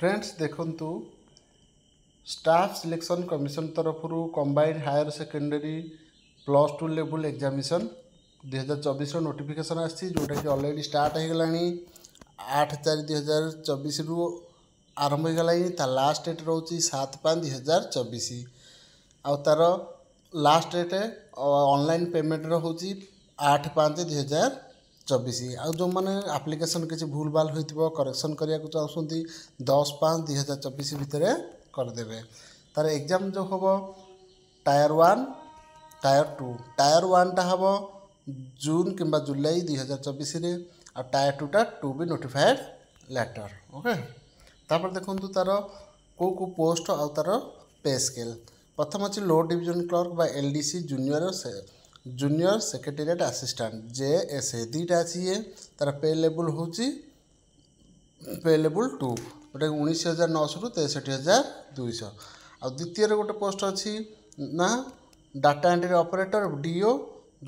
Friends देखंतु staff selection commission तरफ combined higher secondary +2 level examination 2024 notification आसी जोटा कि ऑलरेडी स्टार्ट हो गलानी 8/4/2024 रु आरंभ हो गलानी ता लास्ट डेट रोची 7/5/2024 आ तार लास्ट डेट ऑनलाइन पेमेंट रोची 8/5/2024 आउ जो मैंने आप्लिकेसन किसी भूल भाल हो करेक्शन करने को चाहते 10/5/2024 भितर करदे तार एग्जाम जो हम टायर 1 टायर 2 टायर 1 टा हम जून कि जुलाई 2024 आ टायर 2 टा to be notified later okay तापर देखो तार को पोस्ट आ तार पे स्केल प्रथम अच्छी लो डिविजन क्लर्क बा LDC junior secretariat assistant JSA दुईटा अच्छी ये तार पे लेवल हूँ पे लेवल 2 गोटे 19,900 रु 63,200 आ द्वितीय गोटे पोस्ट अच्छी ना डाटा एंट्री ऑपरेटर डीओ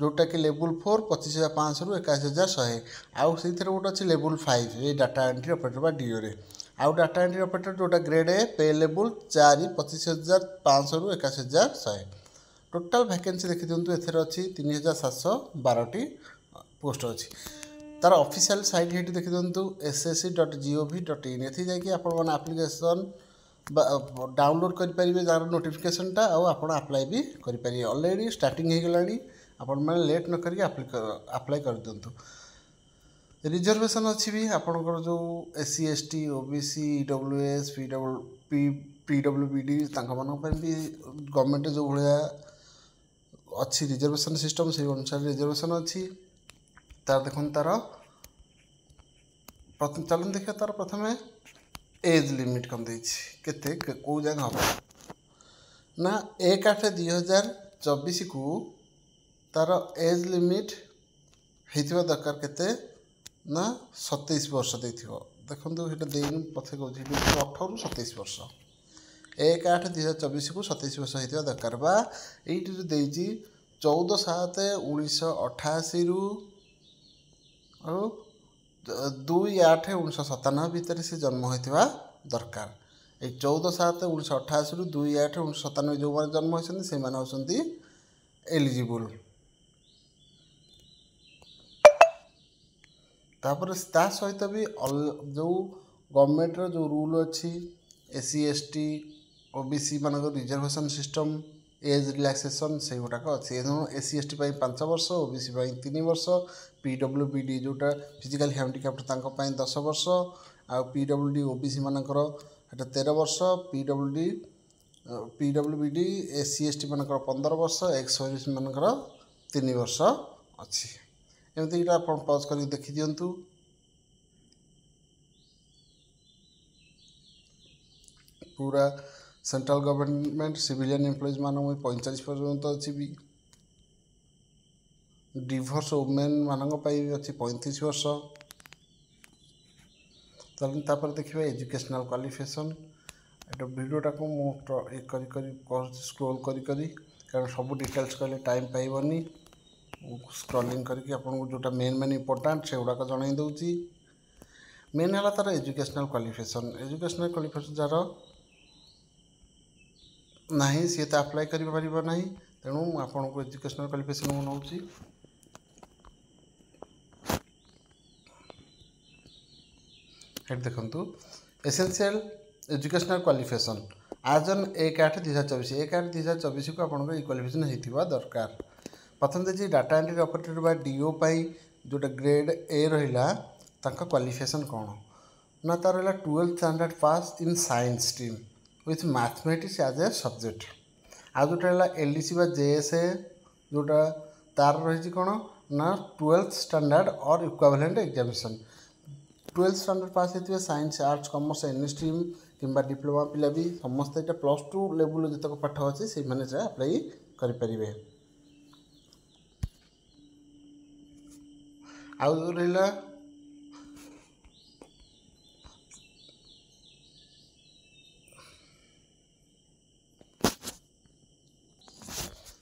जोटा कि लेवल 4 25,500 रु 21,100 आउ से गोटे अच्छी लेवल 5 ये डाटा एंट्री ऑपरेटर बा डीओ रे आउ डाटा एंट्री ऑपरेटर जोटा ग्रेड ए पे लेवल 4 25,500 रु 21,100 टोटाल वैकेंसी देखी दिंतु एथेर अच्छी 3,712 पोस्ट अच्छी तार ऑफिशियल साइट हेटी देखी दिंतु ssc.gov.in एथि जाकि आपण माने एप्लिकेशन डाउनलोड करि परिबे जार नोटिफिकेशन टा आ आपण अप्लाई भी करि परिबे ऑलरेडी स्टार्टिंग हे गलानी आपण माने लेट न करी अप्लाई कर दिंतु रिजर्वेशन अच्छी भी आपणकर जो SC ST OBC EWS PWBD भी गवर्नमेंट जो भाया अच्छी रिजर्वेशन सिस्टम से अनुसार रिजर्वेशन अच्छी तार देख तार चलन देखिए तार प्रथम एज लिमिट कम देते कौ जगह हम ना 1/8/2024 को तार एज लिमिट होता दरकार केते ना 27 वर्ष देखो ये देन पथे कौन 18 रु 27 वर्ष 1/8/2024 को 27 वर्ष होता दरकार बा ये 14/7/1988 रु 2/8/1997 भितर से जन्म होता दरकार ये 14/7/1988 रु 2/8/1997 जो मैंने जन्म होती से होती एलिजिबल तापर ता सहित भी जो गवर्नमेंट जो रूल अच्छी SC ST OBC मान रिजर्वेशन सिस्टम एज रिलैक्सेशन से गुटाक अच्छी SC ST 5 वर्ष OBC 3 वर्ष PWBD जोटा फिजिकल हैंडिकैप्ड 10 वर्ष आ PWD OBC मानकर 13 वर्ष PWBD SC ST मानकर 15 वर्ष एक्स सर्विस मानकर 3 वर्ष अच्छी एमती यहाँ आप पज कर देखी दिंतु पूरा सेंट्रल गवर्नमेंट सिविलियन एम्प्लॉइज मान 45 पर्यंत अच्छी भी डिवोर्स वुमेन मान अच्छी 35 वर्ष तापर देखिए एजुकेशनल क्वालिफिकेशन एटा वीडियोटा को स्क्रोल करी कारण सब डिटेल्स कहले टाइम पाइबनी स्क्रॉलिंग करके आपको जोटा मेन इंपोर्टेंट से गुड़ाक जन दूसरी मेन है तार एजुकेशनल क्वालिफिकेशन जार ना सी तो अप्लाई कर ना तेणु आपन को एजुकेशनल क्वालिफिकेशन नौ देखु essential educational qualification as on 1/8/2024 1/8/2024 को आपन क्वालिफिकेशन होता दरकार प्रथम देखिए डाटा एंट्री ऑपरेटर बा डीओ जोटा ग्रेड ए रहा क्वालिफिकेशन कौन ना तार रहा 12th standard pass in science stream with mathematics as a subject आ जोटा रहा एलडीसी बा जेएसए जोटा तार रही कौन ना 12th स्टैंडर्ड और equivalent examination 12th standard pass होते science arts commerce any stream किंबा डिप्लोमा पिला भी समस्त यहाँ +2 लेवल जितक पाठ अच्छे से अप्लाई करें आउ रहा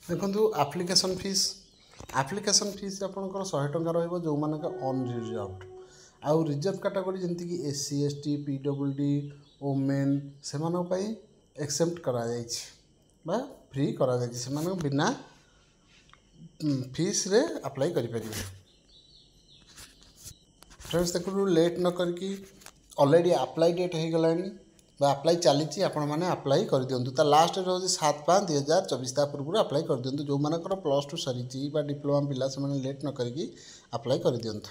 देखो आप्लिकेशन फीस आपंकर 100 टंका रो जो मान अनरिजर्व्ड आउ रिजर्व कैटेगरी जमीक SC ST PWD वोमेन से एक्सेप्ट करा बा फ्री करा से बिना फीस रे अप्लाई करें। फ्रेंड्स देखो लेट न करके ऑलरेडी अप्लाई डेट हो गलानी अप्लाई चली आपण मैंने अप्लाई कर दिंतु ता लास्ट रोज 7/5/2024 ता पूर्व अप्लाई कर दिंतु जो मानकर +2 सरी डिप्लोमा पिला से लेट न करके अप्लाई कर दिंतु।